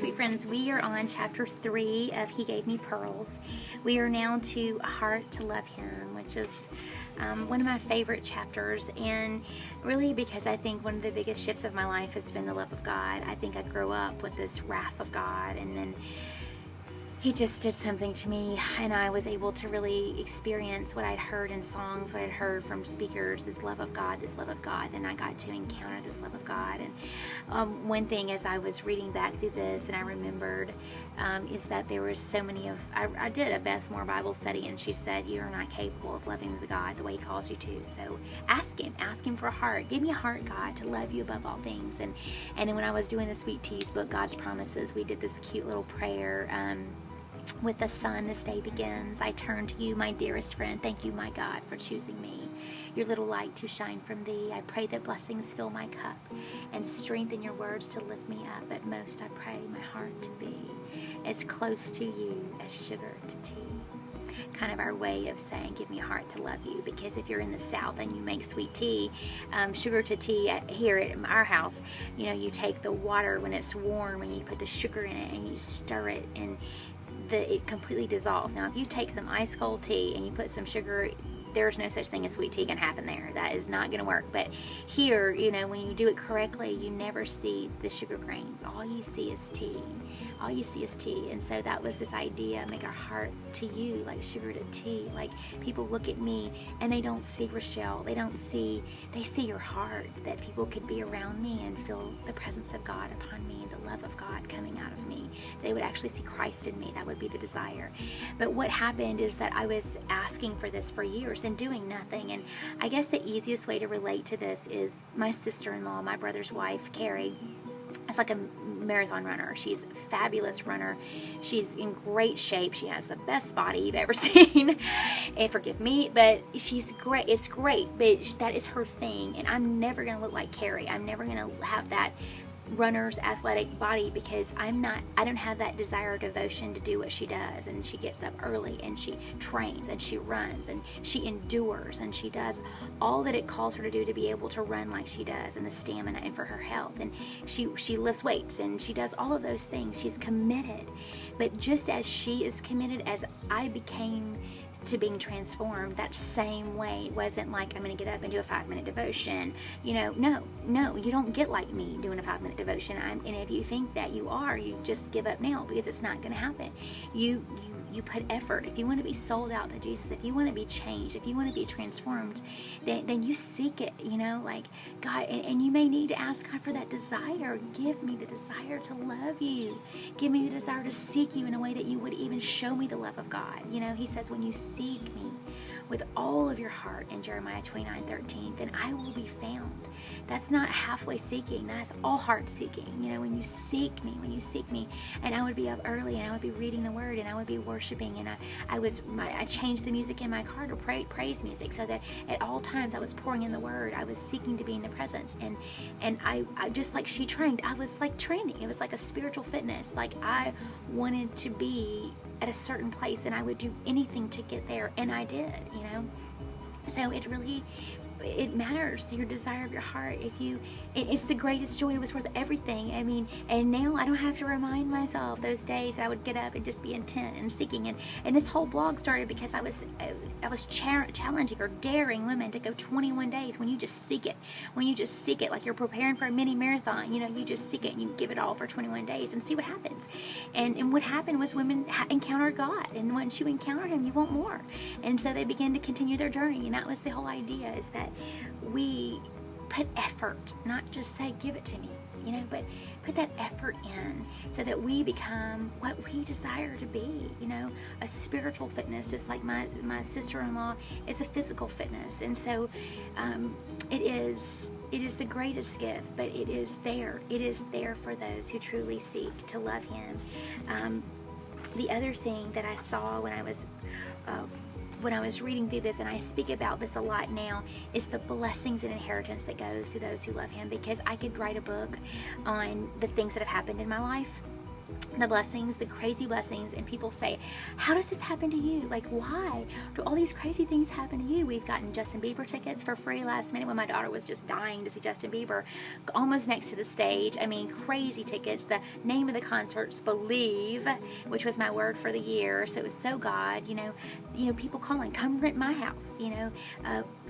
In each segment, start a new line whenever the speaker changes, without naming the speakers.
sweet friends, we are on chapter 3 of He Gave Me Pearls. We are now to A Heart to Love Him, which is one of my favorite chapters, and really because I think one of the biggest shifts of my life has been the love of God. I think I grew up with this wrath of God, and then He just did something to me, and I was able to really experience what I'd heard in songs, what I'd heard from speakers, this love of God, and I got to encounter this love of God. And one thing as I was reading back through this, and I remembered, is that there was so many of, I did a Beth Moore Bible study, and she said, you're not capable of loving the God the way He calls you to, so ask Him for a heart. Give me a heart, God, to love you above all things. And then when I was doing the Sweet Teas book, God's Promises, we did this cute little prayer, with the sun, this day begins. I turn to you, my dearest friend. Thank you, my God, for choosing me. Your little light to shine from thee. I pray that blessings fill my cup and strengthen your words to lift me up. At most, I pray my heart to be as close to you as sugar to tea. Kind of our way of saying, give me a heart to love you. Because if you're in the South and you make sweet tea, sugar to tea here at our house, you know, you take the water when it's warm and you put the sugar in it and you stir it, and it completely dissolves. Now, if you take some ice cold tea and you put some sugar, there's no such thing as sweet tea can happen there. That is not going to work. But here, you know, when you do it correctly, you never see the sugar grains. All you see is tea. All you see is tea. And so that was this idea, make our heart to you like sugar to tea. Like, people look at me and they don't see Rochelle. They see your heart, that people could be around me and feel the presence of God upon me, the love of God coming out of me. They would actually see Christ in me. That would be the desire. But what happened is that I was asking for this for years and doing nothing. And I guess the easiest way to relate to this is my sister-in-law, my brother's wife, Carrie. It's like a marathon runner. She's a fabulous runner. She's in great shape. She has the best body you've ever seen. And forgive me, but she's great. It's great, but that is her thing. And I'm never going to look like Carrie. I'm never going to have that runner's athletic body, because I don't have that desire or devotion to do what she does. And she gets up early and she trains and she runs and she endures and she does all that it calls her to do to be able to run like she does, and the stamina and for her health. And she lifts weights and she does all of those things. She's committed. But just as she is committed, as I became to being transformed, that same way. It wasn't like, I'm going to get up and do a 5-minute devotion. You know, no, you don't get like me doing a 5-minute devotion. And if you think that you are, you just give up now, because it's not going to happen. You put effort. If you want to be sold out to Jesus, if you want to be changed, if you want to be transformed, then you seek it, you know, like God, and you may need to ask God for that desire. Give me the desire to love you. Give me the desire to seek you in a way that you would even show me the love of God. You know, He says, when you seek me with all of your heart in Jeremiah 29:13, then I will be found. That's not halfway seeking. That's all heart seeking. You know, when you seek me, and I would be up early and I would be reading the Word and I would be worshiping, and I changed the music in my car to praise music, so that at all times I was pouring in the Word. I was seeking to be in the presence, and I just like she trained, I was like training. It was like a spiritual fitness. Like, I wanted to be at a certain place and I would do anything to get there, and I did, you know. So it matters, your desire of your heart. It's the greatest joy. It was worth everything. I mean, and now I don't have to remind myself those days that I would get up and just be intent and seeking. And this whole blog started because I was challenging or daring women to go 21 days. When you just seek it, like you're preparing for a mini marathon, you know, you just seek it and you give it all for 21 days and see what happens. And what happened was women encountered God, and once you encounter Him, you want more. And so they began to continue their journey. And that was the whole idea, is that we put effort, not just say, give it to me, you know, but put that effort in so that we become what we desire to be, you know, a spiritual fitness, just like my sister-in-law is a physical fitness. And so it is the greatest gift, but it is there for those who truly seek to love Him. The other thing that I saw when I was reading through this, and I speak about this a lot now, is the blessings and inheritance that goes to those who love Him. Because I could write a book on the things that have happened in my life, the blessings, the crazy blessings, and people say, how does this happen to you? Like, why do all these crazy things happen to you? We've gotten Justin Bieber tickets for free last minute when my daughter was just dying to see Justin Bieber, almost next to the stage. I mean, crazy tickets. The name of the concert's Believe, which was my word for the year, so it was so God. People calling, come rent my house,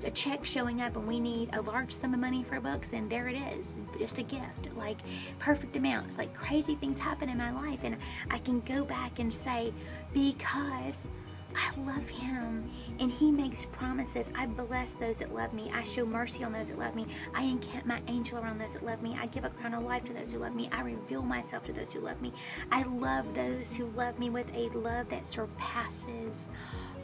a check showing up and we need a large sum of money for books, and there it is, just a gift, like perfect amounts. Like, crazy things happen in my life, and I can go back and say, because I love him and he makes promises. I bless those that love me. I show mercy on those that love me. I encamp my angel around those that love me. I give a crown of life to those who love me. I reveal myself to those who love me. I love those who love me with a love that surpasses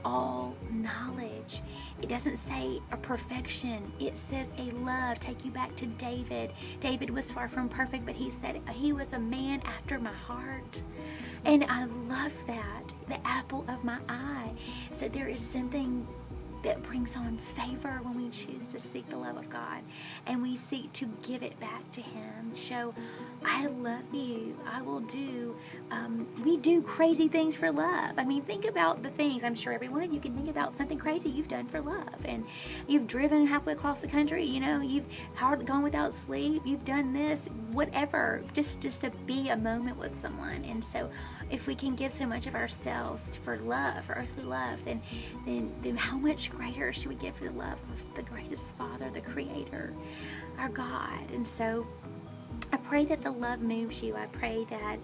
all knowledge. It doesn't say a perfection. It says a love. Take you back to David. David was far from perfect, but he said he was a man after my heart. And I love that. The apple of my eye. So there is something that brings on favor when we choose to seek the love of God and we seek to give it back to him. Show, I love you. I will do, we do crazy things for love. I mean, think about the things, I'm sure every one of you can think about something crazy you've done for love. And you've driven halfway across the country, you've gone without sleep, you've done this, whatever, just to be a moment with someone. And so if we can give so much of ourselves for love, for earthly love, then how much greater should we give for the love of the greatest Father, the Creator, our God? And so I pray that the love moves you. I pray that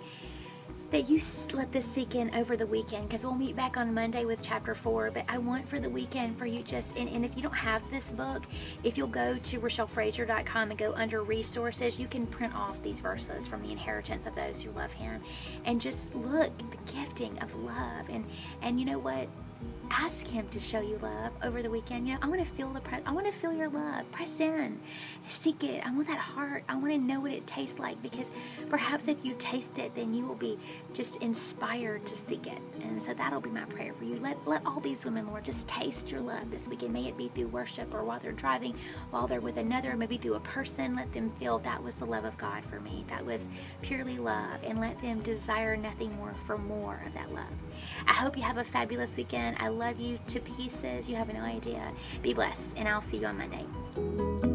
you let this sink in over the weekend, because we'll meet back on Monday with chapter 4. But I want for the weekend for you and if you don't have this book, if you'll go to RochelleFrazier.com and go under resources, you can print off these verses from the inheritance of those who love him, and just look at the gifting of love. And you know what? Ask him to show you love over the weekend. I want to feel I want to feel your love. Press in, seek it. I want that heart. I want to know what it tastes like, because perhaps if you taste it, then you will be just inspired to seek it. And so that'll be my prayer for you. Let all these women, Lord, just taste your love this weekend. May it be through worship, or while they're driving, while they're with another, maybe through a person. Let them feel that was the love of God for me. That was purely love, and let them desire nothing more for more of that love. I hope you have a fabulous weekend. I love you to pieces. You have no idea. Be blessed, and I'll see you on Monday.